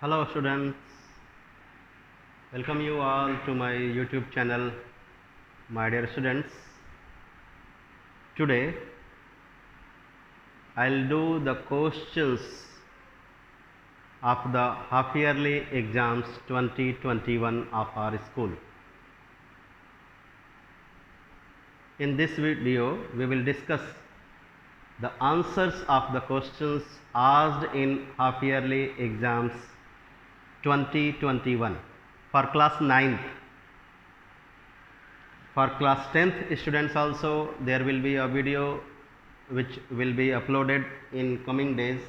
Hello students, welcome you all to my YouTube channel. My dear students, today I'll do the questions of the half yearly exams 2021 of our school. In this video we will discuss the answers of the questions asked in half yearly exams 2021 for class 9th. For class 10th students also there will be a video which will be uploaded in coming days.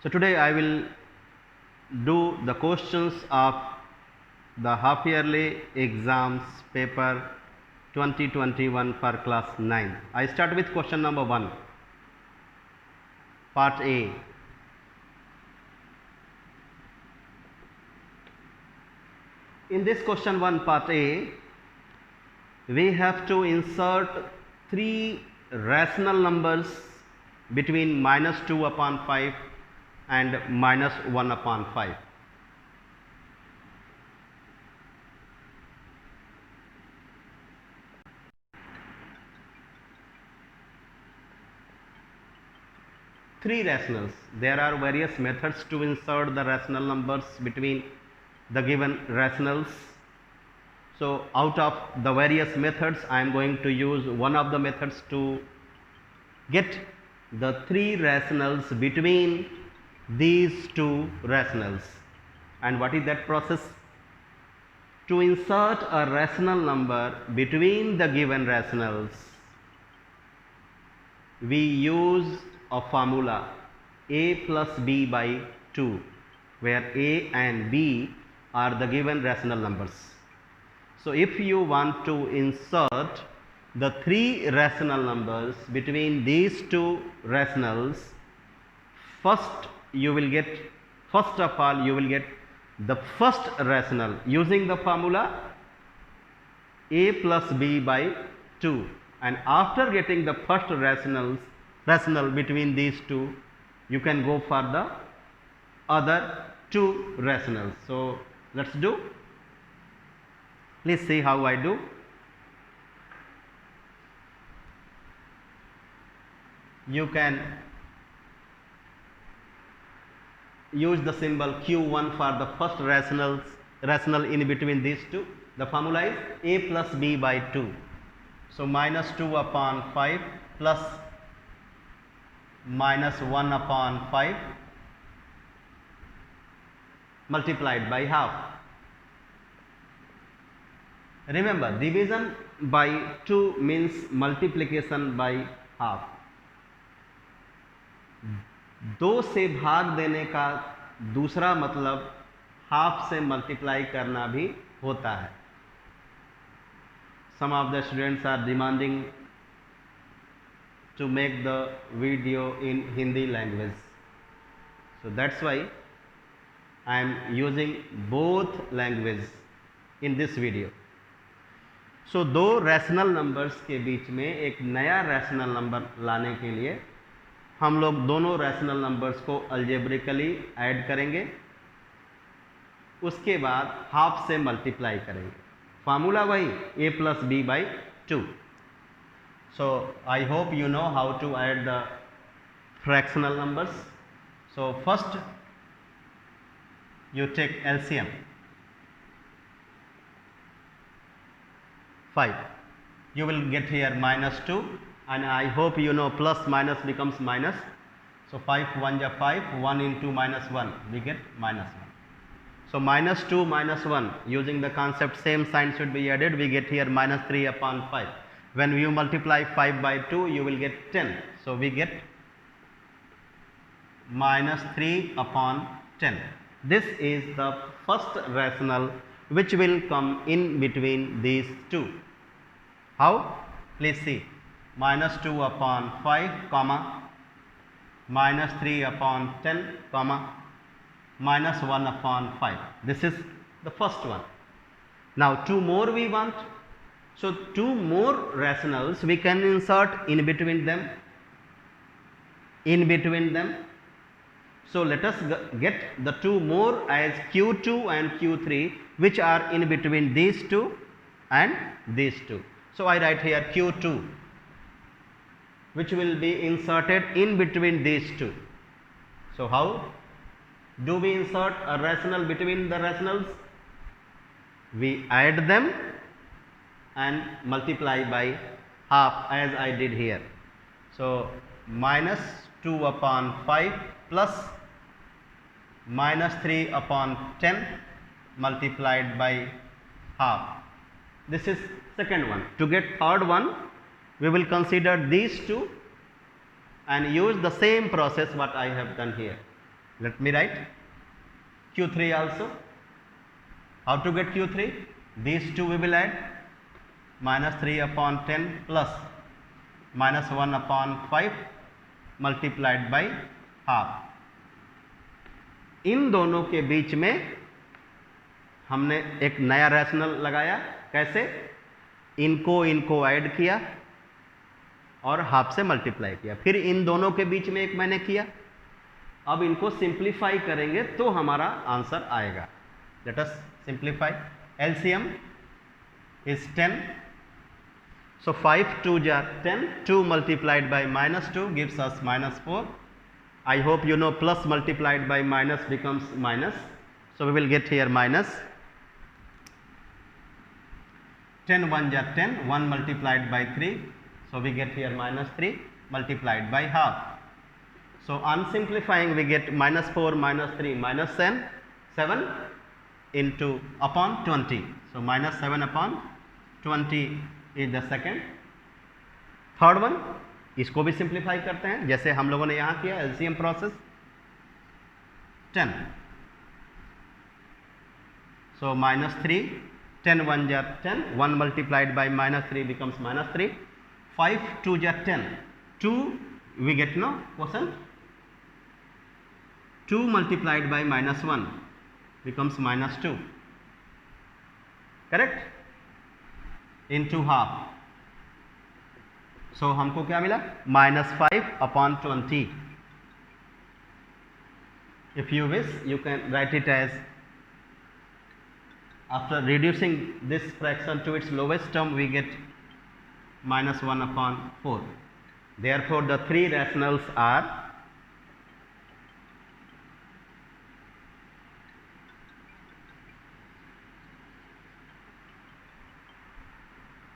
So today I will do the questions of the half yearly exams paper 2021 for class 9. I start with question number 1, part A. In this question 1 part A, we have to insert 3 rational numbers between -2 upon 5 and -1 upon 5. Three rationals. There are various methods to insert the rational numbers between the given rationals. So out of the various methods I am going to use one of the methods to get the 3 rationals between these 2 rationals. And what is that process? To insert a rational number between the given rationals, we use a formula a plus b by 2, where a and b are the given rational numbers. So if you want to insert the 3 rational numbers between these 2 rationals, first of all you will get the first rational using the formula a plus b by 2, and after getting the first rational between these 2, you can go for the other 2 rationals. So let's do. Please see how I do. You can use the symbol q1 for the first rational in between these 2. The formula is a plus b by 2. So -2 upon 5 plus -1 upon 5 multiplied by half. Remember, division by 2 means multiplication by half. 2 से भाग देने का दूसरा मतलब half से multiply करना भी होता है. Some of the students are demanding to make the video in Hindi language. So that's why I am using both languages in this video. So 2 rational numbers के बीच में एक नया रैशनल नंबर लाने के लिए हम लोग दोनों रैशनल नंबर्स को अलजेब्रिकली ऐड करेंगे, उसके बाद हाफ से मल्टीप्लाई करेंगे. फार्मूला वही a plus b by 2. So I hope you know how to add the fractional numbers. So first you take LCM. 5. You will get here -2, and I hope you know plus minus becomes minus. So 5 1 ja 5, 1 into -1 we get -1. So -2 -1, using the concept same sign should be added, we get here -3 upon 5. When you multiply 5 by 2 you will get 10. So we get -3 upon 10. This is the first rational which will come in between these 2. How? Please see. -2 upon 5 comma -3 upon 10 comma -1 upon 5. This is the first one. Now 2 more we want. So 2 more rationals we can insert in between them. So let us get the two more as Q2 and Q3, which are in between these two and these two. So I write here Q2, which will be inserted in between these two. So how do we insert a rational between the rationals? We add them and multiply by half as I did here. So minus 2 upon 5 plus minus 3 upon 10 multiplied by half. This is second one. To get third one, we will consider these two and use the same process what I have done here. Let me write Q3 also. How to get Q3? These two we will add, minus 3 upon 10 plus minus 1 upon 5 multiplied by half. इन दोनों के बीच में हमने एक नया rational लगाया. कैसे? इनको ऐड किया और हाफ से मल्टीप्लाई किया. फिर इन दोनों के बीच में एक मैंने किया. अब इनको सिंप्लीफाई करेंगे तो हमारा आंसर आएगा. Let us simplify. LCM is 10. So 5 2s are 10. 2 multiplied by minus 2 gives us minus 4. I hope you know plus multiplied by minus becomes minus. So we will get here minus. 10 1s are 10. 1 multiplied by 3. So we get here minus 3 multiplied by half. So on simplifying we get minus 4 minus 3 minus 7 into upon 20. So minus 7 upon 20 is the second. Third one, इसको भी simplify करते हैं जैसे हम लोगों ने यहाँ किया. LCM process 10. So minus 3, 10 1s are 10. 1 multiplied by minus 3 becomes minus 3. 5 2s are 10. 2 we get no quotient. 2 multiplied by minus 1 becomes minus 2. Correct? Into half. So हमको क्या मिला? minus 5 upon 20. If you wish, you can write it as, after reducing this fraction to its lowest term, we get minus 1 upon 4. Therefore, the three rationals are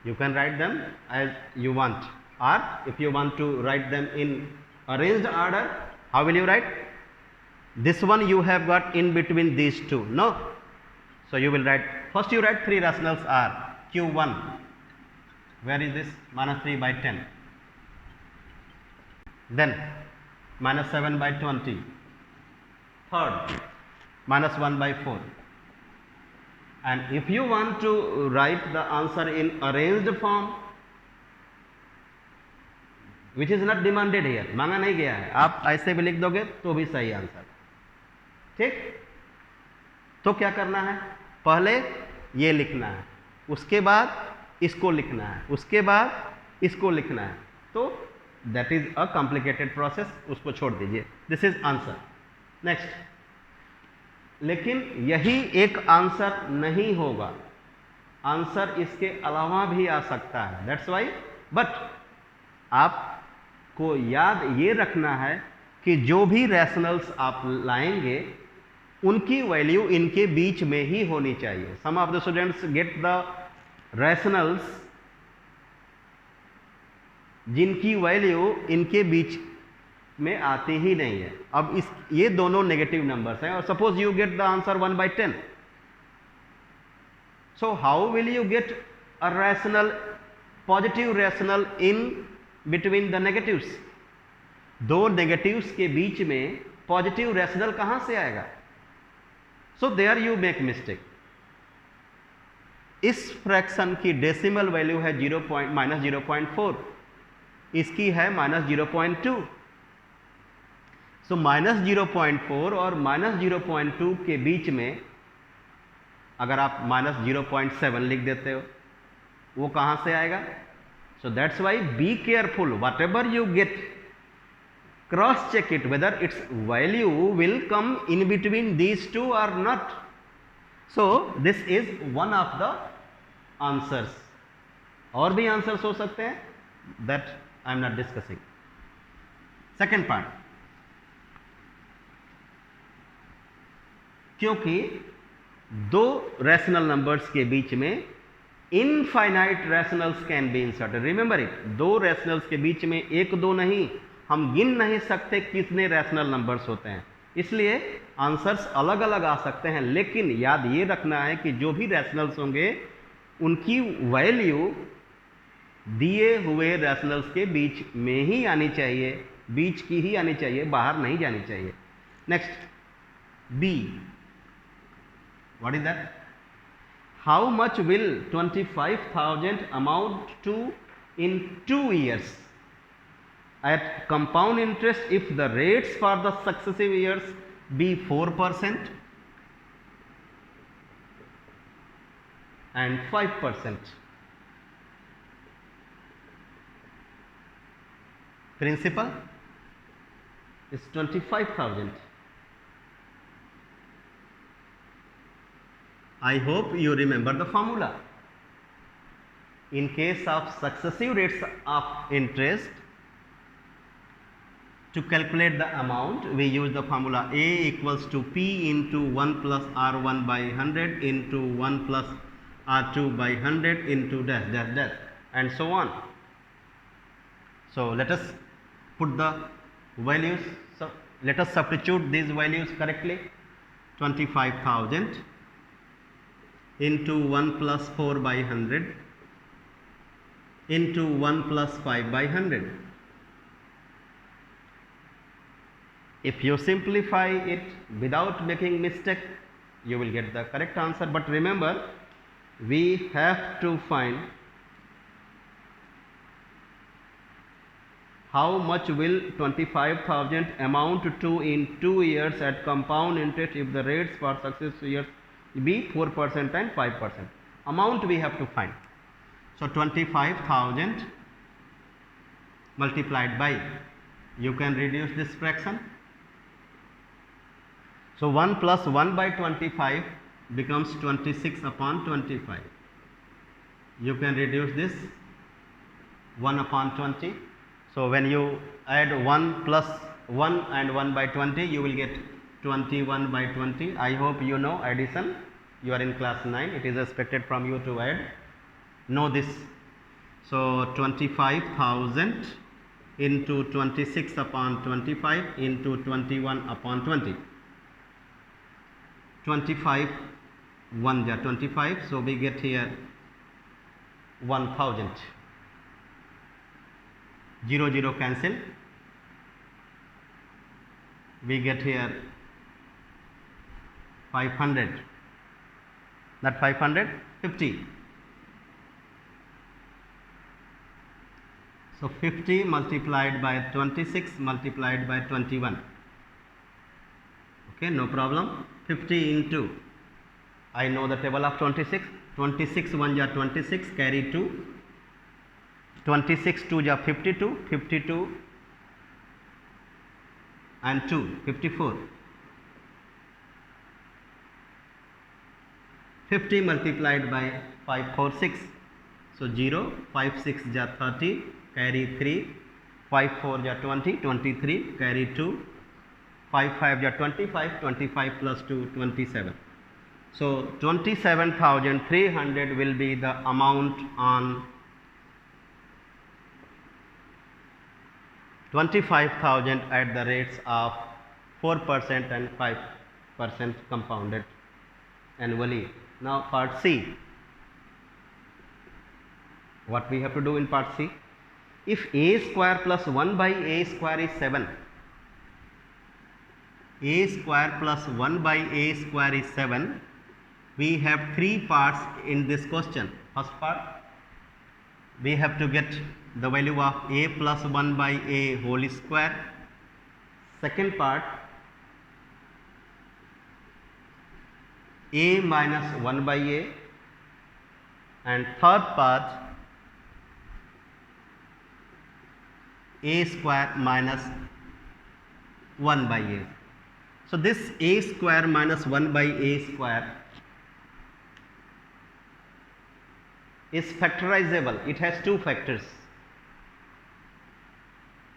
you can write them as you want, or if you want to write them in arranged order, how will you write? This one you have got in between these two, no? So you will write, first you write three rationals are Q1, where is this? Minus 3 by 10. Then minus 7 by 20. Third, minus 1 by 4. And if you want to write the answer in arranged form, which is not demanded here, मांगा नहीं गया है, आप ऐसे भी लिख दोगे तो भी सही आंसर. ठीक? तो क्या करना है? पहले ये लिखना है, उसके बाद इसको लिखना है, उसके बाद इसको लिखना है. तो that is a complicated process, उसको छोड़ दीजिए. This is answer. नेक्स्ट. लेकिन यही एक आंसर नहीं होगा, आंसर इसके अलावा भी आ सकता है. दैट्स वाई, बट आपको याद ये रखना है कि जो भी रैशनल्स आप लाएंगे उनकी वैल्यू इनके बीच में ही होनी चाहिए. Some of the students get the rationals जिनकी वैल्यू इनके बीच में आती ही नहीं है. अब इस ये दोनों नेगेटिव नंबर्स हैं और suppose you get the answer 1 by 10. So how will you get a rational, positive rational in between the negatives? दो नेगेटिव्स के बीच में पॉजिटिव रैशनल कहां से आएगा? So there you make mistake. इस फ्रैक्शन की डेसिमल वैल्यू है -0.4, इसकी है -0.2. सो -0.4 और -0.2 के बीच में अगर आप -0.7 लिख देते हो, वो कहाँ से आएगा? So that's why be careful, what ever you get cross check it whether its value will come in between these two or not. So this is one of the answers. और भी आंसर्स हो सकते हैं, that I am not discussing. Second part, क्योंकि दो rational numbers के बीच में infinite rationals can be inserted. Remember it, दो रैशनल्स के बीच में एक दो नहीं, हम गिन नहीं सकते कितने रैशनल नंबर्स होते हैं, इसलिए आंसर्स अलग अलग आ सकते हैं. लेकिन याद ये रखना है कि जो भी रैशनल्स होंगे उनकी वैल्यू दिए हुए रैशनल्स के बीच में ही आनी चाहिए, बीच की ही आनी चाहिए, बाहर नहीं जानी चाहिए. Next, B, what is that? How much will 25,000 amount to in 2 years at compound interest if the rates for the successive years be 4% and 5%. Principal is 25,000. I hope you remember the formula. In case of successive rates of interest, to calculate the amount, we use the formula A equals to P into 1 plus R1 by 100 into 1 plus R2 by 100 into dash dash dash and so on. So let us put the values. So let us substitute these values correctly. 25,000 into 1 plus 4 by 100 into 1 plus 5 by 100. If you simplify it without making mistake, you will get the correct answer. But remember, we have to find how much will 25,000 amount to in 2 years at compound interest if the rates for successive years be 4% and 5%. Amount we have to find. So 25,000 multiplied by, you can reduce this fraction. So 1 plus 1 by 25 becomes 26 upon 25. You can reduce this 1 upon 20. So when you add 1 plus 1 and 1 by 20, you will get 21 by 20. I hope you know addition. You are in class 9. It is expected from you to add. Know this. So 25,000 into 26 upon 25 into 21 upon 20. 25 1 ja 25, so we get here 1,000. 0 0 cancel. We get here 500. That 500 50. So 50 multiplied by 26 multiplied by 21. Okay, no problem. 50 into, I know the table of 26. 26 1 ja 26, carry 2. 26 2 ja 52. 52 and 2 54. 50 multiplied by 5 4 6. So 0 5 6 ja 30, carry 3. 5 4 ja 20, 23, carry 2. 5 5 ja 25, 25 plus 2 27. So 27,300 will be the amount on 25,000 at the rates of 4% and 5% compounded annually. Now part C. What we have to do in part C? If a square plus 1 by a square is 7, a square plus 1 by a square is 7, we have 3 parts in this question. First part, we have to get the value of a plus 1 by a whole square. Second part, a minus 1 by a, and third part, a square minus 1 by a. So this a square minus 1 by a square is factorizable. It has two factors,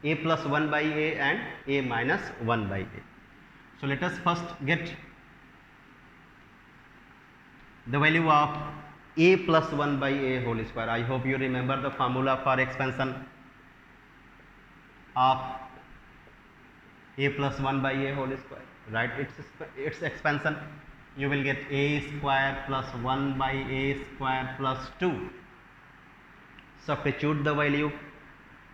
a plus 1 by a and a minus 1 by a. So let us first get the value of a plus 1 by a whole square. I hope you remember the formula for expansion of a plus 1 by a whole square, right? Its expansion, you will get a square plus 1 by a square plus 2. Substitute the value,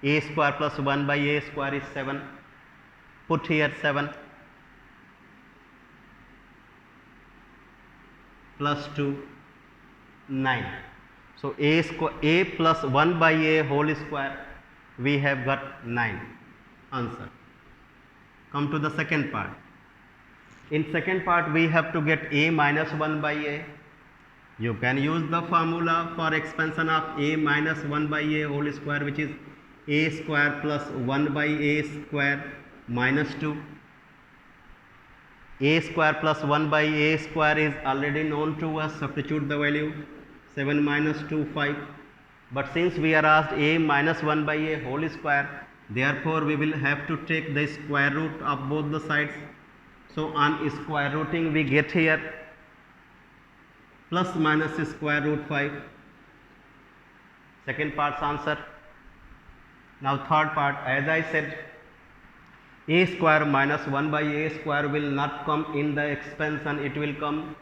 a square plus 1 by a square is 7, put here 7 plus 2 9. So a plus 1 by a whole square, we have got 9 answer. Come to the second part. In second part we have to get a minus 1 by a. You can use the formula for expansion of a minus 1 by a whole square, which is a square plus 1 by a square minus 2. A square plus 1 by a square is already known to us. Substitute the value, 7 minus 2 5. But since we are asked a minus 1 by a whole square, therefore we will have to take the square root of both the sides. So on square rooting we get here plus minus square root 5. Second part's answer. Now third part, as I said, a square minus 1 by a square will not come in the expansion, it will come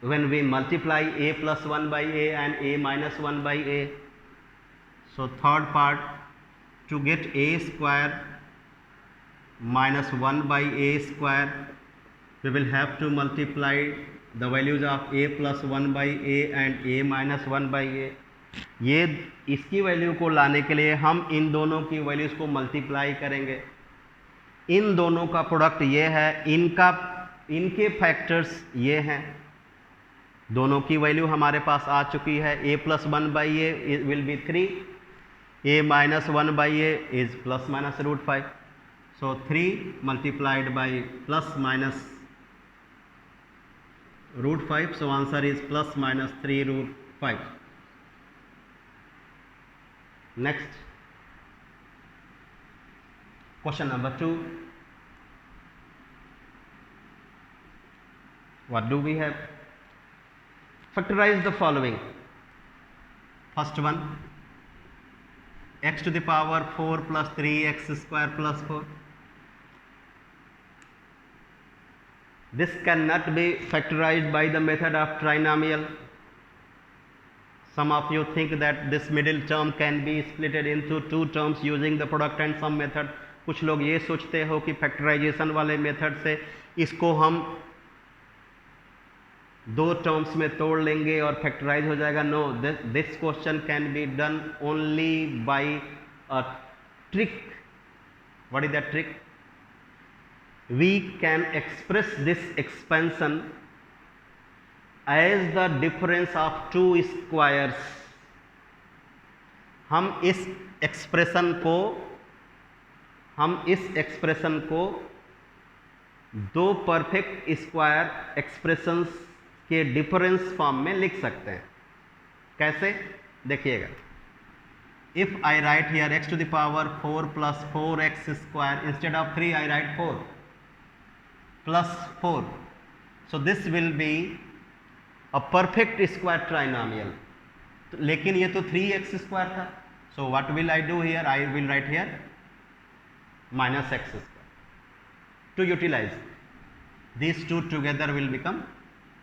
when we multiply a plus 1 by a and a minus 1 by a. So third part, to get a square minus 1 by a square, we will have to multiply the values of a plus 1 by a and a minus 1 by a. ये इसकी value को लाने के लिए हम इन दोनों की values को मल्टीप्लाई करेंगे. इन दोनों का प्रोडक्ट ये है, इनके फैक्टर्स ये हैं. दोनों की वैल्यू हमारे पास आ चुकी है. a plus 1 by A will be 3, a minus 1 by A is plus minus root 5. So 3 multiplied by plus minus root 5. So answer is plus minus 3 root 5. Next, question number 2. What do we have? Factorize the following. First one, x to the power 4 plus 3x square plus 4. This cannot be factorized by the method of trinomial. Some of you think that this middle term can be splitted into two terms using the product and sum method. कुछ लोग ये सोचते हो कि factorisation वाले method से इसको हम दो टर्म्स में तोड़ लेंगे और फैक्टराइज हो जाएगा. No, this question can be done only by a trick. What is that trick? We can express this expansion as the difference of two squares. हम इस एक्सप्रेशन को दो परफेक्ट स्क्वायर एक्सप्रेशंस के डिफरेंस फॉर्म में लिख सकते हैं. कैसे? देखिएगा. If I right here x to the power 4 plus 4x square, instead of 3 I write 4 plus 4. So this will be a perfect square trinomial. लेकिन ये तो 3x square था. So what will I do here? I will write here minus x square to utilize these two together will become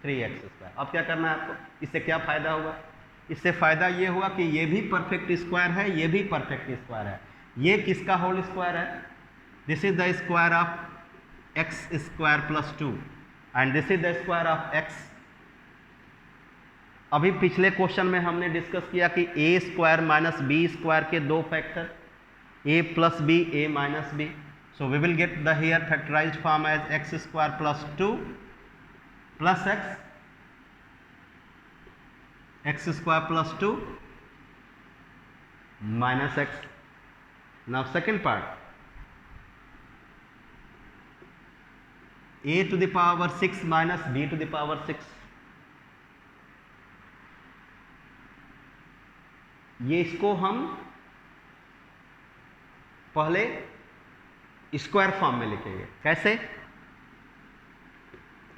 3x square. अब क्या करना है आपको? इससे क्या फायदा होगा? इससे फायदा ये हुआ कि ये भी परफेक्ट स्क्वायर है, ये भी परफेक्ट स्क्वायर है. ये किसका होल स्क्वायर है? This is the square of x square plus 2 and this is the square of x. अभी पिछले क्वेश्चन में हमने डिस्कस किया कि a square minus B square के दो factor, a plus B, a minus B. So we will get the here factorised form as x square plus 2 प्लस x square plus 2 minus x. Now second part, a to the power 6 minus b to the power 6. ये इसको हम पहले square form में लिखेंगे. कैसे?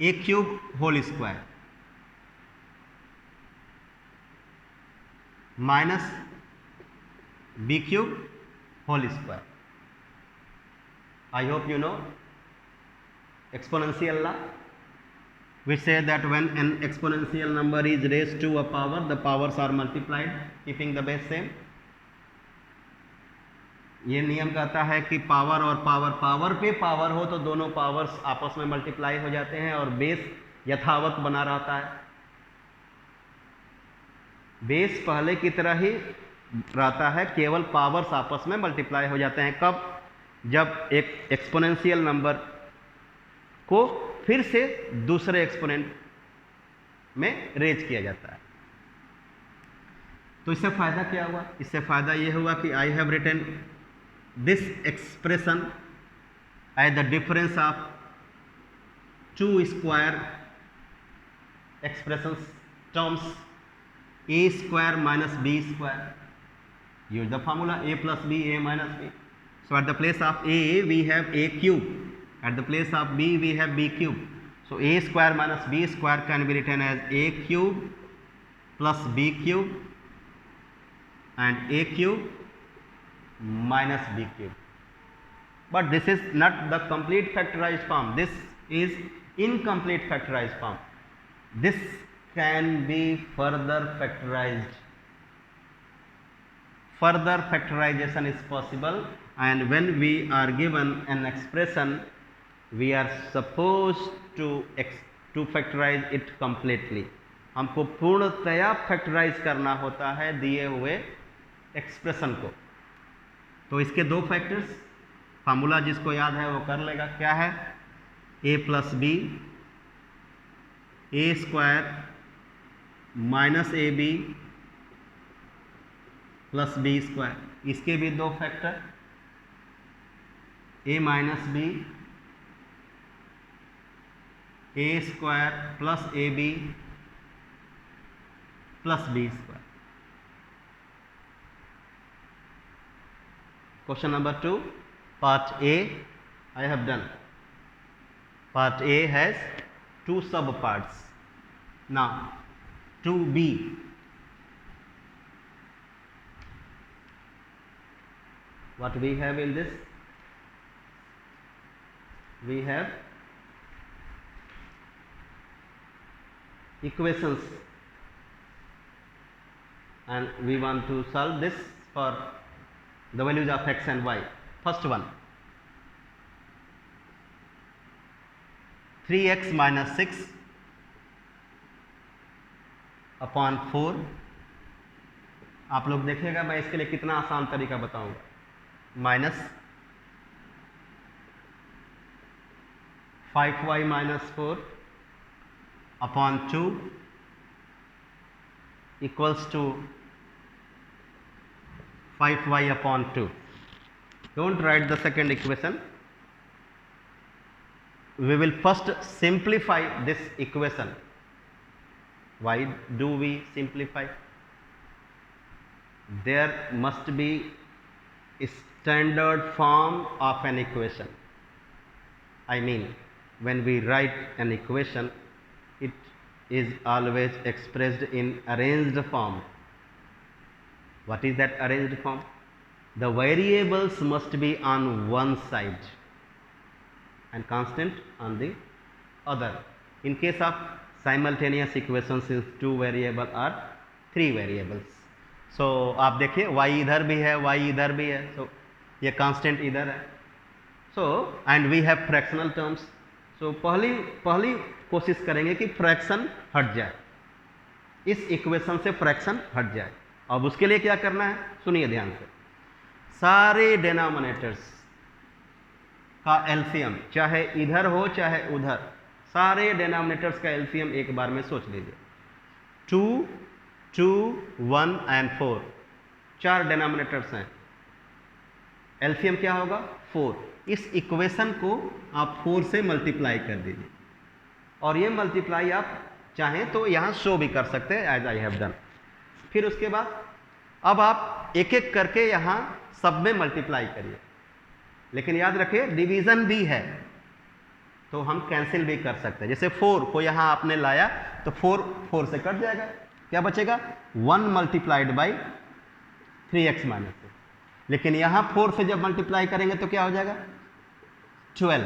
A cube whole square minus B cube whole square. I hope you know exponential law, which say that when an exponential number is raised to a power, the powers are multiplied keeping the base same. ये नियम कहता है कि power और power पे power हो तो दोनों पावर्स आपस में मल्टीप्लाई हो जाते हैं और बेस यथावत बना रहता है. बेस पहले की तरह ही रहता है, केवल पावर्स आपस में मल्टीप्लाई हो जाते हैं. कब? जब एक एक्सपोनेंशियल नंबर को फिर से दूसरे एक्सपोनेंट में रेज किया जाता है. तो इससे फायदा क्या हुआ? इससे फायदा यह हुआ कि I have written this expression as the difference of two square expressions terms A square minus B square. Use the formula a plus b, a minus b. So at the place of a we have a cube. At the place of b we have b cube. So a square minus b square can be written as a cube plus b cube and a cube minus b cube. But this is not the complete factorized form. This is incomplete factorized form. This can be further factorized. Further factorization is possible, and when we are given an expression, we are supposed to factorize it completely. हमको पूर्णतया factorise करना होता है दिए हुए expression को. तो इसके दो फैक्टर्स, फार्मूला जिसको याद है वो कर लेगा. क्या है? a plus B, A square minus A B plus B square. इसके भी दो factor, a minus B, A square plus A B plus B square. Question number 2, part A I have done. Part A has two sub parts. Now 2B. What we have in this? We have equations and we want to solve this for the values of x and y. First one, 3x minus 6 upon 4. आप लोग देखिएगा मैं इसके लिए कितना आसान तरीका बताऊंगा. Minus 5y minus 4 upon 2 equals to 5y upon 2. Don't write the second equation. We will first simplify this equation. Why do we simplify? There must be a standard form of an equation. I mean, when we write an equation, it is always expressed in arranged form. What is that arranged form? The variables must be on one side and constant on the other. In case of simultaneous equations, since two variable or three variables. So आप देखिए y इधर भी है, y इधर भी है, so ये constant इधर है. So and we have fractional terms. So पहली कोशिश करेंगे कि फ्रैक्शन हट जाए, इस इक्वेशन से फ्रैक्शन हट जाए. अब उसके लिए क्या करना है सुनिए ध्यान से. सारे डिनोमिनेटर्स का एलसीएम, चाहे इधर हो चाहे उधर, सारे डिनोमिनेटर्स का एलसीएम एक बार में सोच लीजिए. 2, 2, 1 एंड 4, चार डिनोमिनेटर्स हैं. एलसीएम क्या होगा 4। इस इक्वेशन को आप 4 से मल्टीप्लाई कर दीजिए और ये मल्टीप्लाई आप चाहें तो यहाँ शो भी कर सकते हैं एज आई हैव डन। फिर उसके बाद अब आप एक एक करके यहाँ सब में मल्टीप्लाई करिए, लेकिन याद रखिए डिवीजन भी है तो हम कैंसिल भी कर सकते हैं। जैसे 4 को यहाँ आपने लाया तो 4 से कट जाएगा, क्या बचेगा 1 मल्टीप्लाइड बाई 3x माइनस 6। लेकिन यहाँ 4 से जब मल्टीप्लाई करेंगे तो क्या हो जाएगा 12,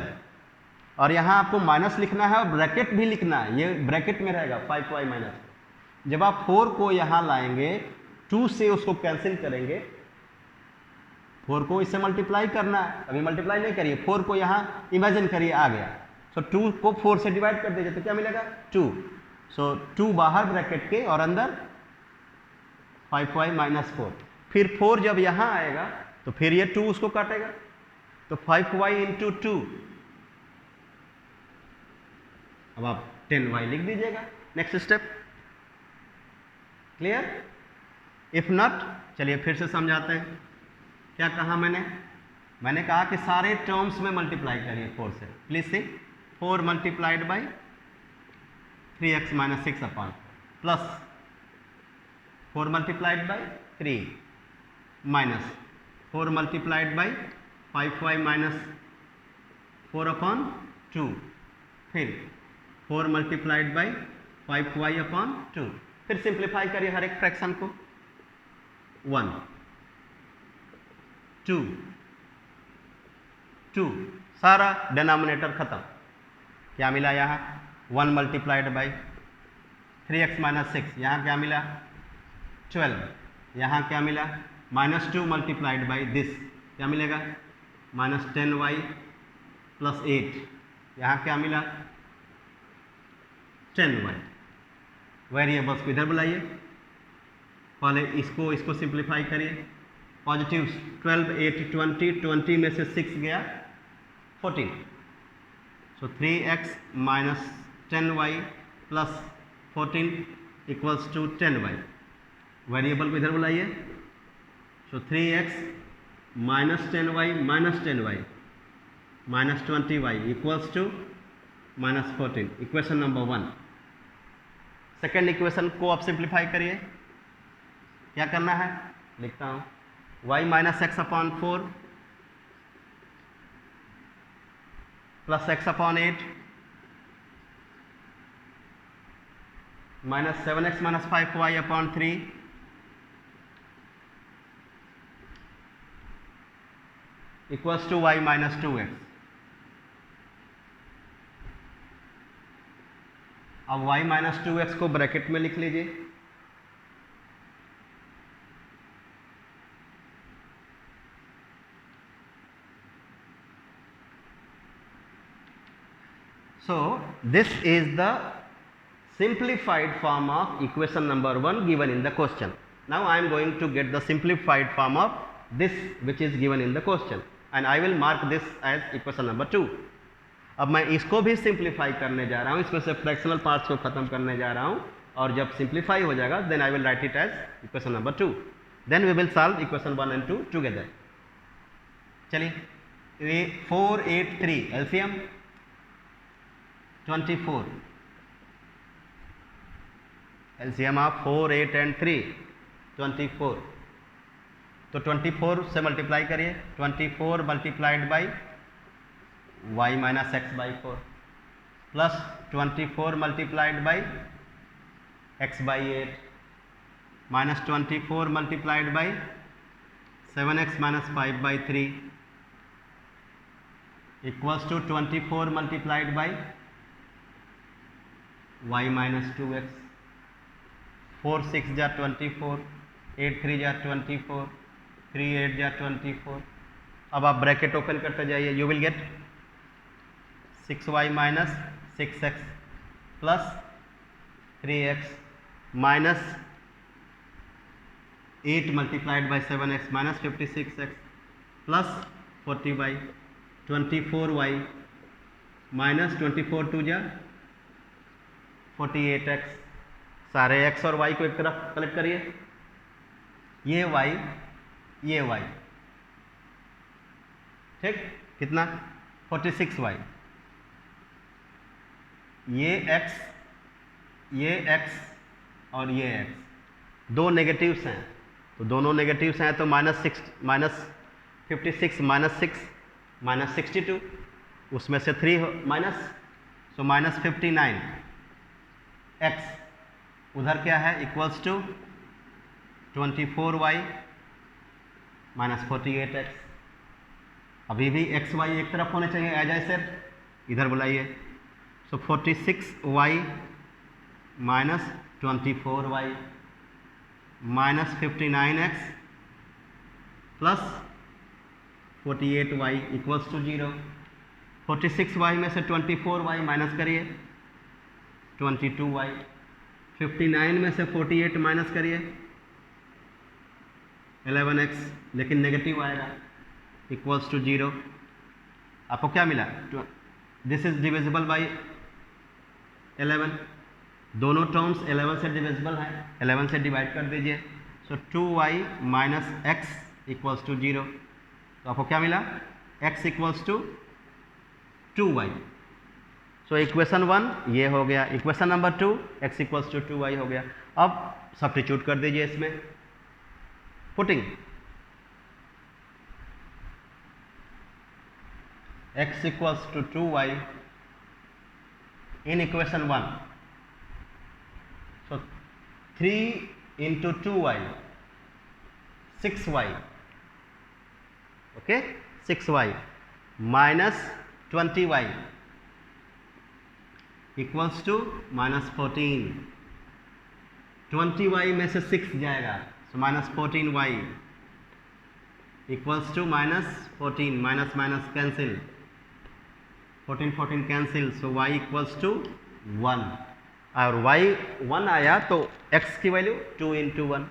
और यहाँ आपको माइनस लिखना है और ब्रैकेट भी लिखना है, ये ब्रैकेट में रहेगा 5y माइनस। जब आप 4 को यहाँ लाएंगे 2 से उसको कैंसिल करेंगे, 4 को इससे मल्टीप्लाई करना है, अभी मल्टीप्लाई नहीं करिए, 4 को यहाँ इमेजिन करिए आ गया, सो 2 को 4 से डिवाइड कर दीजिए तो क्या मिलेगा 2। सो 2 बाहर ब्रैकेट के और अंदर 5y माइनस 4। फिर 4 जब यहाँ आएगा तो फिर ये 2 उसको काटेगा तो 5y इंटू 2, अब आप 10y लिख दीजिएगा। Next step clear? If not चलिए फिर से समझाते हैं। क्या कहा मैंने कहा कि सारे टर्म्स में मल्टीप्लाई करिए 4 से। Please see 4 multiplied by 3x minus 6 upon plus 4 multiplied by 3 minus 4 multiplied by 5y minus 4 upon 2, फिर 4 मल्टीप्लाइड बाई 5y अपॉन 2। फिर सिंप्लीफाई करिए हर एक फ्रैक्शन को, 1 2 2, सारा डिनोमिनेटर खत्म। क्या मिला यहाँ 1 मल्टीप्लाइड बाई 3x माइनस 6, यहाँ क्या मिला 12, यहाँ क्या मिला माइनस 2 मल्टीप्लाइड बाई दिस, क्या मिलेगा माइनस 10y प्लस 8, यहाँ क्या मिला 10y। वेरिएबल्स को इधर बुलाइए, पहले इसको सिंप्लीफाई करिए। पॉजिटिव 12 8 20, 20 में से 6 गया 14, so 3x minus 10y plus 14 equals to 10y। Variable को इधर बुलाइए, so 3x minus 10y minus 20y equals to minus 14, equation number 1। Second equation को आप सिंप्लीफाई करिए। क्या करना है लिखता हूँ, y minus x upon 4 plus x upon 8 minus 7x minus 5y upon 3 equals to y minus 2x। अब y minus 2x को ब्रैकेट में लिख लीजिए, so this is the simplified form of equation number 1 given in the question. Now I am going to get the simplified form of this which is given in the question and I will mark this as equation number 2. अब मैं इसको भी simplify करने जा रहा हूँ, इसमें से फ्रैक्शनल पार्ट्स को खत्म करने जा रहा हूँ और जब सिंप्लीफाई हो जाएगा then I will write it as equation number 2, then we will solve equation 1 and 2 together. चलिए 4 8 3 एलसीएम 24, एलसीएम ऑफ 4 8 and 3 24, तो 24 से मल्टीप्लाई करिए, 24 multiplied by y minus x by 4 plus 24 multiplied by x by 8 minus 24 multiplied by 7x minus 5 by 3 equals to 24 multiplied by y minus 2x, 4 6 जा 24, 8 3 जा 24, 3 8 जा 24। अब आप bracket open करते जाइए, you will get 6y minus 6x plus 3x minus 8 multiplied by 7x minus 56x plus 40y 24y minus 24 2 जा 48x। सारे x और y को एक तरफ कलेक्ट करिए, ये y ठीक, कितना 46y, ये x और ये x दो नेगेटिव्स हैं, तो दोनों नेगेटिव्स हैं तो -56 -62, उसमें से 3 माइनस, सो -59 x उधर क्या है इक्वल्स टू 24y -48x। अभी भी एक्स वाई एक तरफ होने चाहिए एज आई सेड, इधर बुलाइए, सो 46y -24y -59x plus 48y equals to 0। 46y में से 24y माइनस करिए 22y, 59 में से 48 माइनस करिए 11x, लेकिन नेगेटिव आएगा इक्वल्स टू 0। आपको क्या मिला? दिस इज डिविजिबल बाई 11, दोनों टर्म्स 11 से डिविजिबल हैं, 11 से डिवाइड कर दीजिए, so 2y minus x equals to 0। तो आपको क्या मिला? x equals to 2y। So equation 1 ये हो गया, equation number 2 x equals to 2y हो गया। अब सब्स्टिट्यूट कर दीजिए इसमें, putting x equals to 2y in equation 1, so 3 into 2y 6y, okay, 6y minus 20y equals to -14, 20y में से 6 जाएगा, so -14y equals to -14, minus minus cancel, 14 cancel, so y equals to 1, और y 1 आया तो x की value 2 into 1,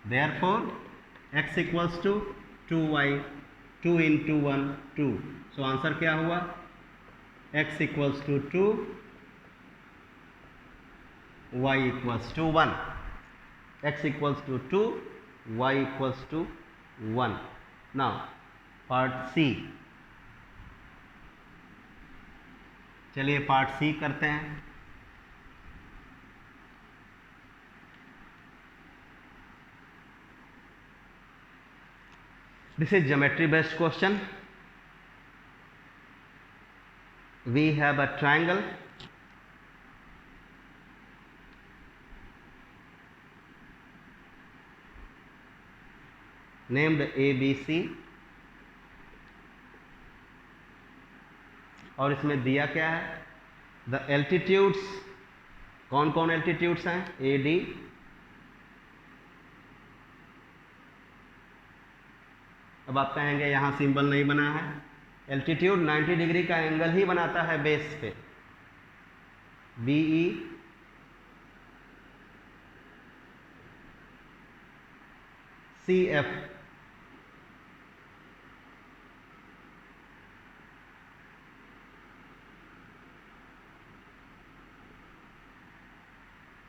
therefore x equals to 2y, 2 into 1 2, so answer क्या हुआ? x equals to 2, y equals to 1, x equals to 2, y equals to 1। Now part C, चलिए part C करते हैं। This is geometry based question. We have a triangle named ABC, और इसमें दिया क्या है? द एल्टीट्यूड्स, कौन कौन एल्टीट्यूड्स हैं? AD, अब आप कहेंगे यहाँ सिंबल नहीं बना है, एल्टीट्यूड 90 डिग्री का एंगल ही बनाता है बेस पे, BE, CF,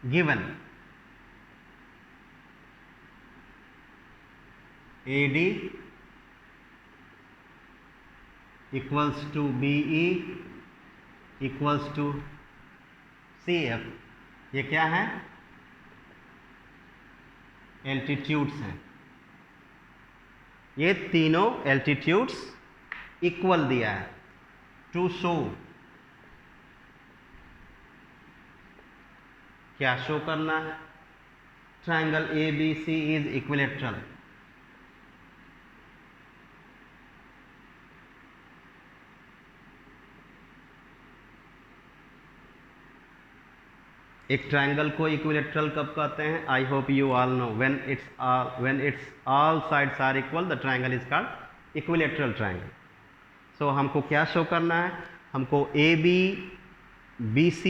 given AD equals to BE equals to CF, ये क्या है? एल्टीट्यूड्स हैं। ये तीनों एल्टीट्यूड्स इक्वल दिया है। टू शो, क्या शो करना है? Triangle ABC is equilateral. एक ट्रायंगल को इक्विलेटरल कब कहते हैं? I hope you all know, when it's all sides are equal the triangle is called equilateral triangle. So हमको क्या शो करना है? हमको AB, BC,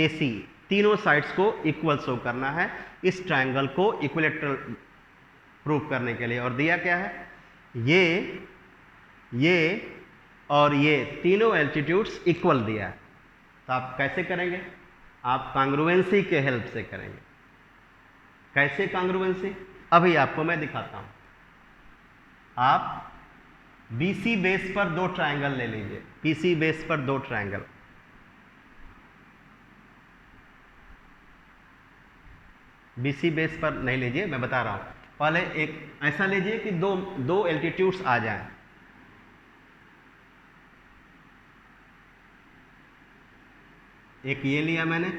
AC तीनों साइड्स को इक्वल शो करना है इस ट्रायंगल को इक्विलेटरल प्रूव करने के लिए। और दिया क्या है? ये और ये तीनों एल्टीट्यूड्स इक्वल दिया है। तो आप कैसे करेंगे? आप कांग्रुएंसी के हेल्प से करेंगे। कैसे कांग्रुएंसी? अभी आपको मैं दिखाता हूं। आप BC बेस पर दो ट्रायंगल ले लीजिए, PC बेस पर दो ट्रायंगल। BC बेस पर नहीं लीजिए, मैं बता रहा हूं। पहले एक ऐसा लीजिए कि दो एल्टीट्यूड्स आ जाएं। एक ये लिया मैंने,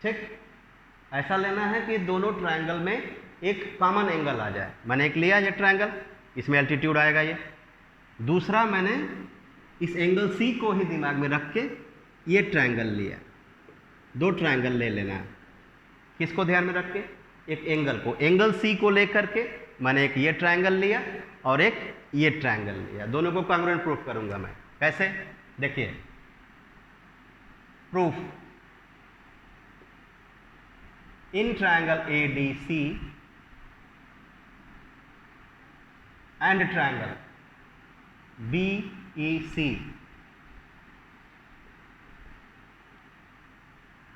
ठीक। ऐसा लेना है कि दोनों ट्रायंगल में एक कॉमन एंगल आ जाए। मैंने एक लिया ये ट्रायंगल, इसमें एल्टीट्यूड आएगा ये। दूसरा मैंने इस एंगल C को ही दिमाग में रख के ये ट्रायंगल लिया। दो ट्रायंगल ले लेना है, किसको ध्यान में रख के? एक एंगल को, एंगल C को लेकर के मैंने एक ये ट्रायंगल लिया और एक ये ट्रायंगल लिया। दोनों को कॉन्ग्रुएंट प्रूफ करूंगा मैं। कैसे? देखिए, proof in triangle ADC and triangle BEC,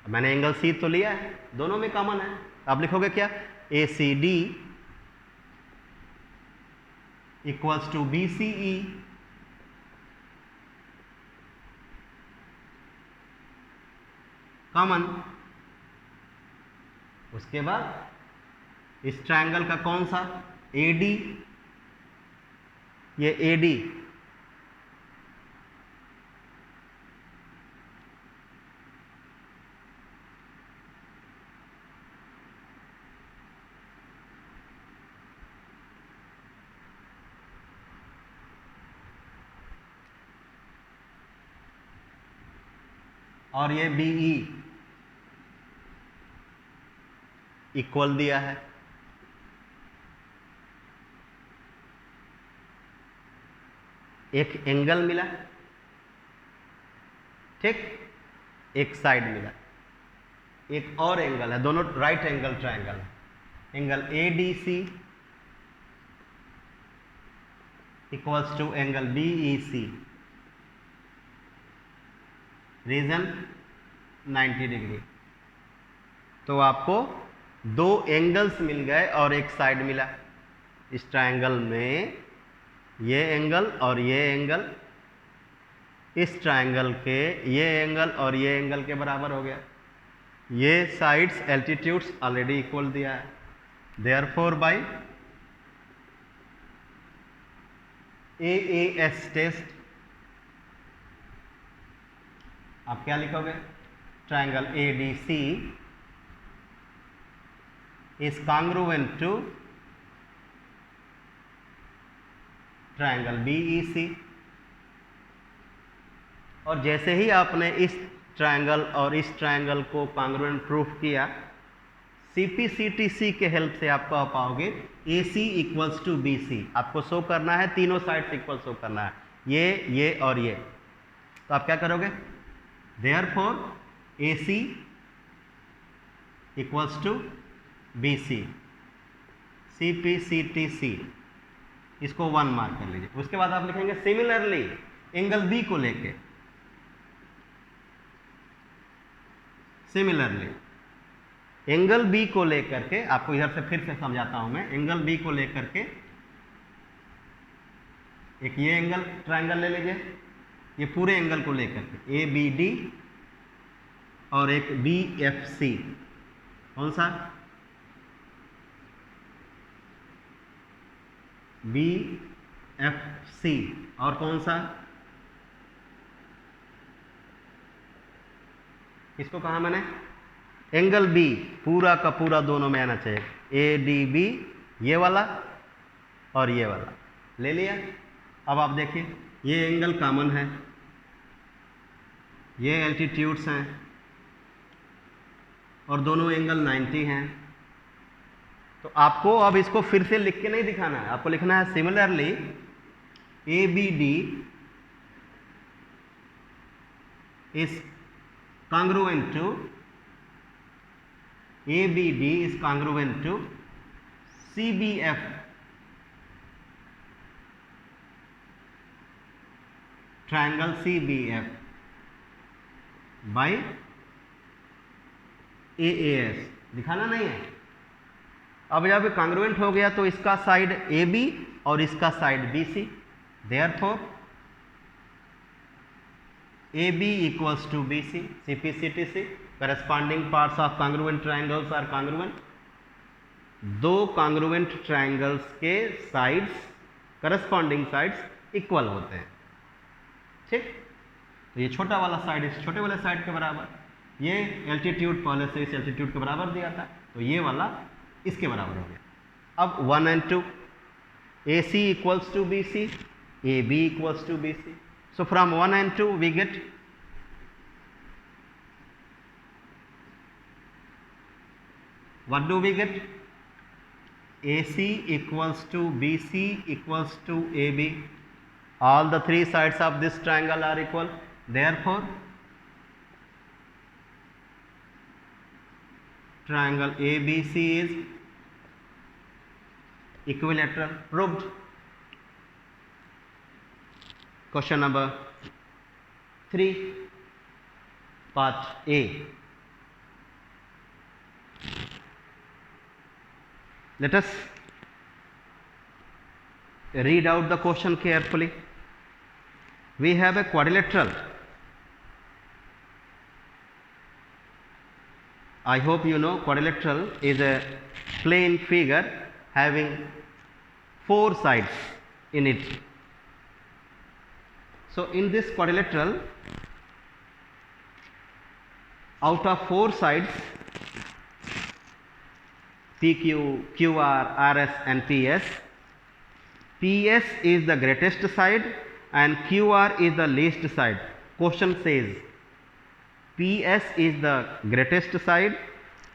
मैंने एंगल C तो लिया है, दोनों में कॉमन है। आप लिखोगे क्या? ACD equals to BCE common. उसके बाद इस ट्रायंगल का कौन सा? AD, ये AD और ये BE इक्वल दिया है। एक एंगल मिला, ठीक, एक साइड मिला, एक और एंगल है, दोनों right angle triangle. Angle ADC equals to angle BEC, reason 90 degree. तो आपको दो एंगल्स मिल गए और एक साइड मिला। इस ट्रायंगल में ये एंगल और ये एंगल इस ट्रायंगल के ये एंगल और ये एंगल के बराबर हो गया। ये साइड्स एल्टीट्यूड्स ऑलरेडी इक्वल दिया है। देयरफॉर बाय AAS टेस्ट आप क्या लिखोगे? Triangle ADC is congruent to triangle BEC। और जैसे ही आपने इस ट्रायंगल और इस ट्रायंगल को कॉन्ग्रुएंट प्रूफ किया, CPCTC के हेल्प से आप कह पाओगे AC इक्वल्स टू BC। आपको शो करना है तीनों साइड्स इक्वल शो करना है, ये और ये। तो आप क्या करोगे? Therefore AC equals to BC, CPCTC, इसको 1 मार्क कर लीजिए। उसके बाद आप लिखेंगे सिमिलरली एंगल B को लेके, सिमिलरली एंगल B को लेकर के, आपको इधर से फिर से समझाता हूं मैं। एंगल B को लेकर के एक ये एंगल ट्रायंगल ले लीजिए, ये पूरे एंगल को लेकर के ABD और एक BFC। कौन सा? BFC। और कौन सा? इसको कहा मैंने? एंगल B पूरा का पूरा दोनों में आना चाहिए। ADB ये वाला और ये वाला ले लिया। अब आप देखिए, ये एंगल कॉमन है, ये एल्टीट्यूड्स हैं और दोनों एंगल 90 हैं। तो आपको अब इसको फिर से लिख के नहीं दिखाना है, आपको लिखना है similarly ABD is congruent to ABD is congruent to CBF triangle CBF by AAS। दिखाना नहीं है, अब जब कॉन्ग्रुएंट हो गया तो इसका साइड ए बी और इसका side B C, therefore A B equals to B C, C P C T C, corresponding parts of congruent triangles are congruent. दो कॉन्ग्रुएंट ट्राइंगल्स के साइड्स, करस्पॉन्डिंग साइड्स इक्वल होते हैं, ठीक। तो ये छोटा वाला साइड इस छोटे वाले साइड के बराबर, ये एल्टीट्यूड पहले से इस एल्टीट्यूड के बराबर दिया था, तो ये वाला इसके बराबर हो गया। अब 1 and 2, A C equals to B C, A B equals to B C, so from 1 and 2 we get what do we get? AC equals to BC equals to AB. All the three sides of this triangle are equal, therefore triangle ABC is equilateral, proved. Question number 3, part A. Let us read out the question carefully. We have a quadrilateral. I hope you know quadrilateral is a plane figure having 4 sides in it. So in this quadrilateral, out of 4 sides, PQ, QR, RS and PS, PS is the greatest side and QR is the least side. Question says PS is the greatest side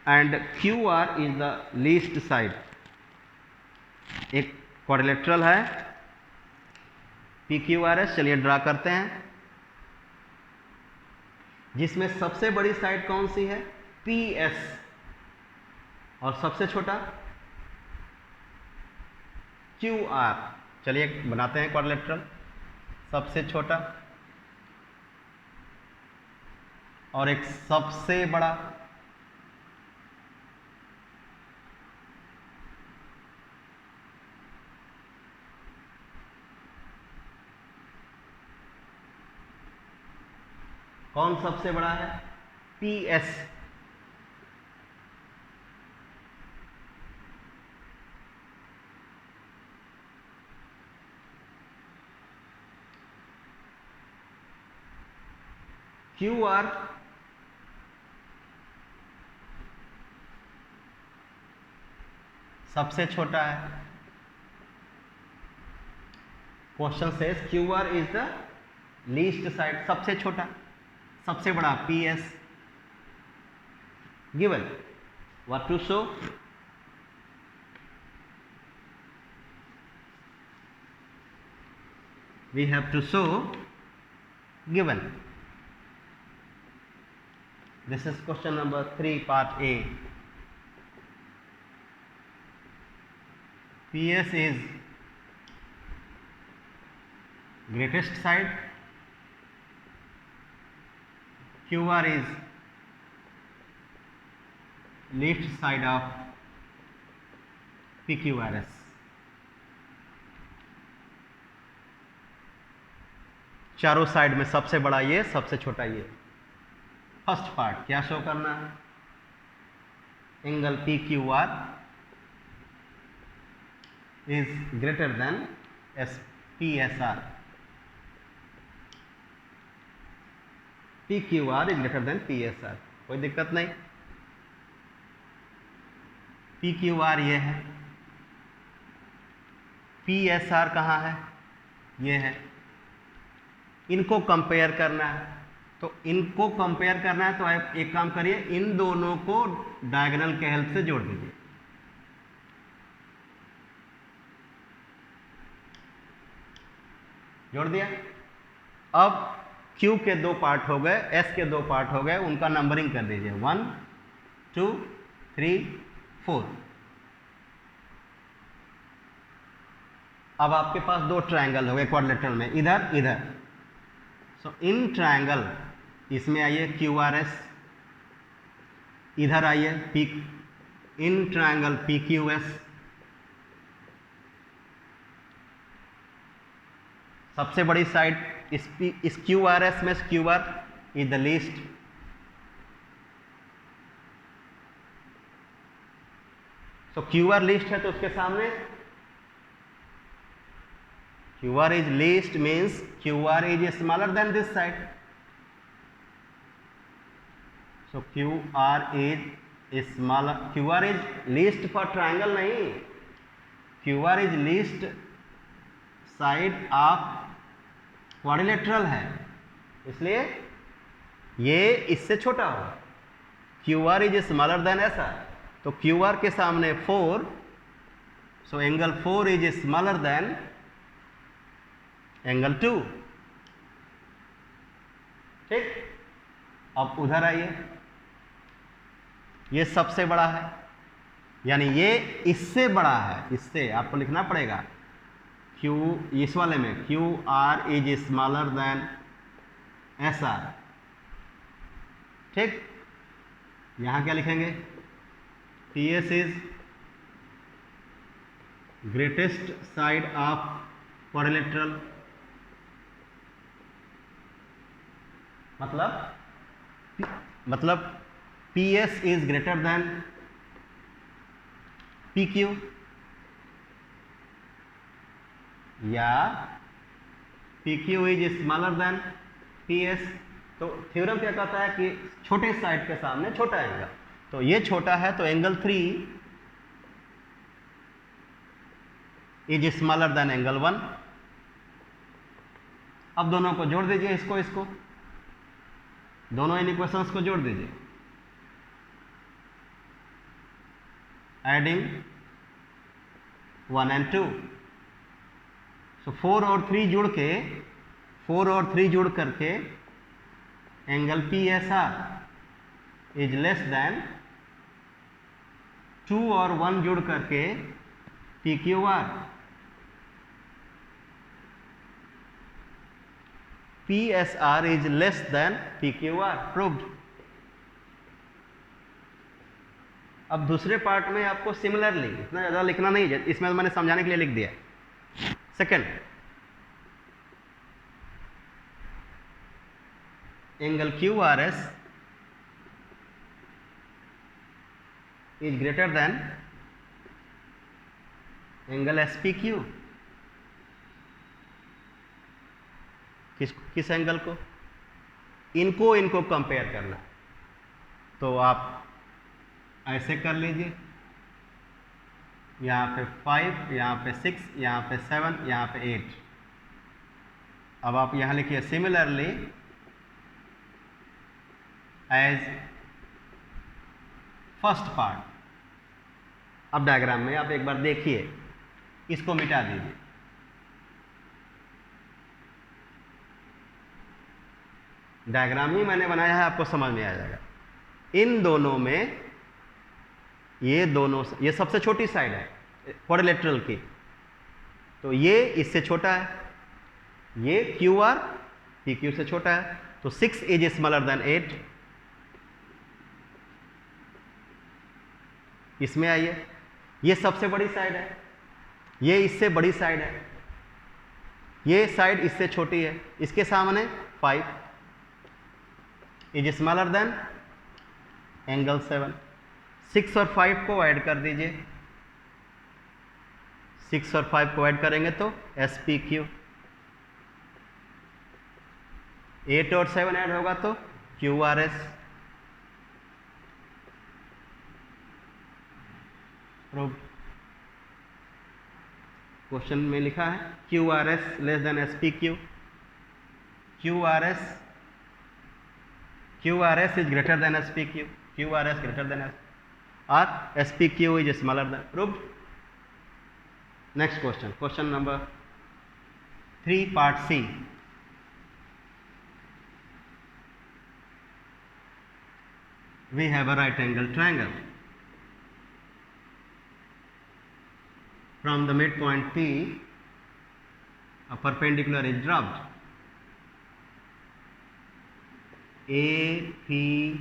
and QR is the least side. एक quadrilateral है PQRS, चलिए draw करते हैं, जिसमें सबसे बड़ी side कौन सी है? PS, और सबसे छोटा QR। चलिए बनाते हैं क्वाड्रिलेटरल, सबसे छोटा और एक सबसे बड़ा, कौन सबसे बड़ा है? PS। QR सबसे छोटा है। Question says QR is the least side, सबसे छोटा, सबसे बड़ा PS। Given what to show? We have to show given. This is question number 3, part A. PS is greatest side, QR is least side of PQRS. चारों side में सबसे बड़ा ये, सबसे छोटा ये। फर्स्ट पार्ट क्या शो करना है? Angle PQR is greater than PSR। PQR is greater than PSR, कोई दिक्कत नहीं। PQR ये है, PSR कहाँ है? ये है। इनको कंपेयर करना है, तो इनको कंपेयर करना है तो आप एक काम करिए, इन दोनों को डायगोनल के हेल्प से जोड़ दीजिए। जोड़ दिया। अब Q के 2 पार्ट हो गए, S के 2 पार्ट हो गए, उनका नंबरिंग कर दीजिए 1 2 3 4। अब आपके पास 2 ट्रायंगल हो गए क्वाड्रिलेटरल में, इधर इधर। सो इन ट्रायंगल, इसमें आइए QRS, इधर आइए in triangle PQS, सबसे बड़ी साइड इस QRS में QR is the least, so QR least है तो उसके सामने QR is least means QR is smaller than this side. So QR is smaller. QR is least for triangle नहीं, QR is least side of quadrilateral है, इसलिए ये इससे छोटा होगा. QR is smaller than ऐसा, तो QR के सामने 4, so angle 4 is smaller than angle 2. ठीक, अब उधर आइए, ये सबसे बड़ा है, यानी ये इससे बड़ा है, इससे आपको लिखना पड़ेगा Q, इस वाले में QR is smaller than SR. ठीक, यहां क्या लिखेंगे, PS is greatest side of quadrilateral, मतलब PS is greater than PQ, या PQ is smaller than PS. तो थ्योरम क्या कहता है कि छोटे साइड के सामने छोटा एंगल, तो ये छोटा है तो angle 3 is smaller than angle 1. अब दोनों को जोड़ दीजिए, इसको दोनों इन इक्वेशंस को जोड़ दीजिए, एडिंग 1 and 2. सो 4 और 3 जुड़ करके angle PSR is less than 2 और 1 जुड़ करके PQR. PSR is less than PQR, proved. अब दूसरे पार्ट में आपको सिमिलरली, इतना ज़्यादा लिखना नहीं है, इसमें मैंने समझाने के लिए लिख दिया. Second, angle QRS is greater than angle SPQ. किस एंगल को, इनको कंपेयर करना, तो आप ऐसे कर लीजिए, यहाँ पे 5, यहाँ पे 6, यहाँ पे 7, यहाँ पे 8. अब आप यहाँ लिखिए सिमिलरली एज फर्स्ट पार्ट. अब डायग्राम में आप एक बार देखिए, इसको मिटा दीजिए, डायग्राम ही मैंने बनाया है, आपको समझ में आ जाएगा. इन दोनों में ये सबसे छोटी साइड है क्वाड्रिलेटरल की, तो ये इससे छोटा है, ये QR PQ से छोटा है, तो 6 इज स्मॉलर देन 8. इसमें आइए, ये सबसे बड़ी साइड है, ये इससे बड़ी साइड है, ये साइड इससे छोटी है, इसके सामने 5 इज स्मॉलर देन एंगल 7. 6 और 5 को ऐड कर दीजिए, 6 और 5 को ऐड करेंगे तो SPQ. 8 और 7 ऐड होगा तो QRS. क्वेश्चन में लिखा है QRS less than SPQ. QRS is greater than SPQ. QRS greater than S, or SPQ is smaller than. Proved. Next question. Question number 3, part C. We have a right angle triangle. From the midpoint P, a perpendicular is dropped. A, P,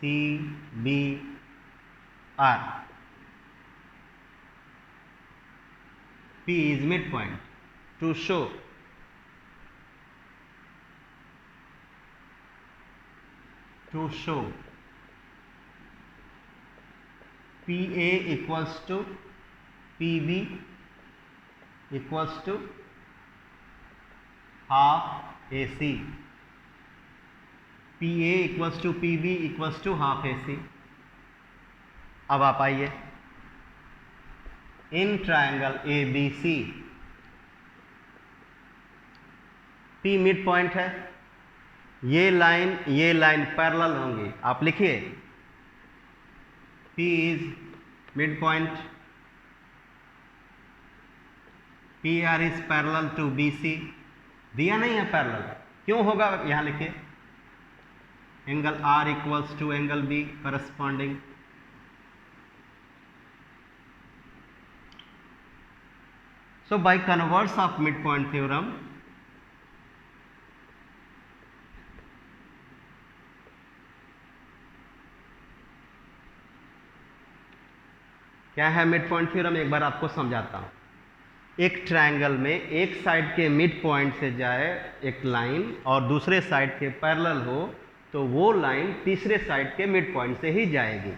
C, B, R. P is midpoint. To show PA equals to PB equals to half AC. PA equals to PB equals to half AC. अब आप आइए, in triangle ABC P mid point है, ये line parallel होंगी। आप लिखिए P is mid point, PR is parallel to BC। दिया नहीं है पैरेलल, क्यों होगा यहां लिखिए, angle R equals to angle B corresponding. So by converse of midpoint theorem, क्या है मिड पॉइंट थ्योरम, एक बार आपको समझाता हूं। एक ट्रायंगल में एक साइड के मिड पॉइंट से जाए एक लाइन और दूसरे साइड के पैरेलल हो तो वो लाइन तीसरे साइड के मिड पॉइंट से ही जाएगी।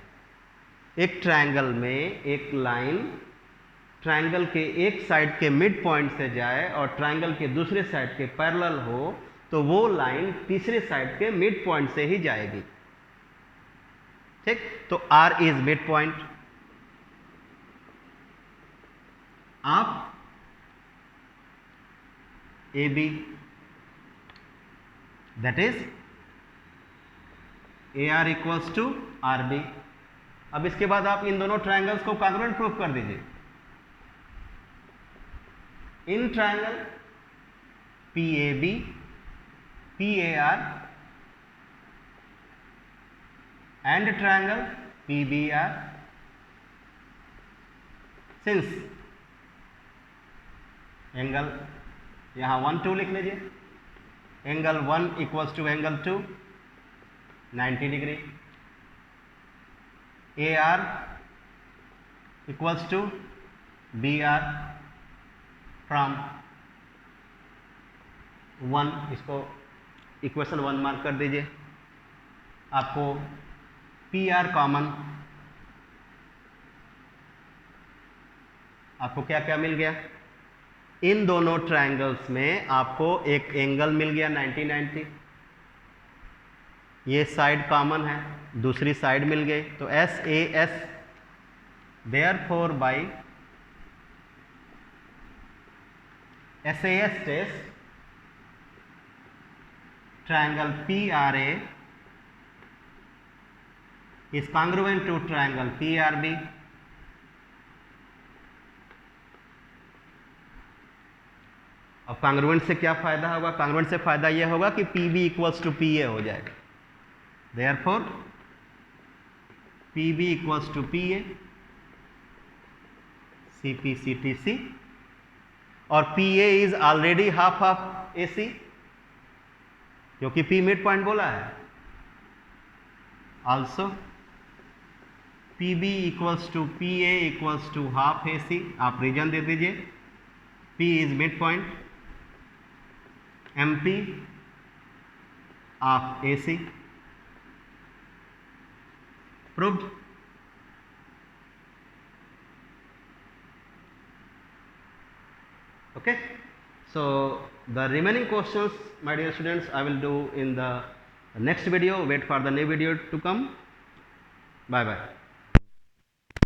एक ट्रायंगल में एक लाइन ट्रायंगल के एक साइड के मिड पॉइंट से जाए और ट्रायंगल के दूसरे साइड के पैरेलल हो तो वो लाइन तीसरे साइड के मिड पॉइंट से ही जाएगी। ठीक, तो R इज मिड पॉइंट। आप AB that is AR equals to RB। अब इसके बाद आप इन दोनों ट्रायंगल्स को कॉन्ग्रुएंट प्रूफ कर दीजिए। In triangle PAB PAR and triangle PBR, since angle यहां 1 2 लिख लीजिए, angle 1 equals to angle 2 90 degree, AR equals to BR from 1, इसको इक्वेशन 1 मार्क कर दीजिए। आपको PR कॉमन, आपको क्या क्या मिल गया, इन दोनों ट्रायंगल्स में आपको एक एंगल मिल गया 90 90, ये साइड कॉमन है, दूसरी साइड मिल गई, तो SAS therefore by SAS test triangle PRA is congruent to triangle PRB. अब कॉन्ग्रुएंट से क्या फायदा होगा, कॉन्ग्रुएंट से फायदा यह होगा कि PB इक्वल्स टू PA हो जाएगा। Therefore PB equals to PA CP CTC और PA is already half of AC क्योंकि P मिड पॉइंट बोला है। Also PB equals to PA equals to half AC, आप रीजन दे दीजिए, P is mid point, MP of AC, proved. Okay, so the remaining questions, my dear students, I will do in the next video. Wait for the new video to come. Bye bye.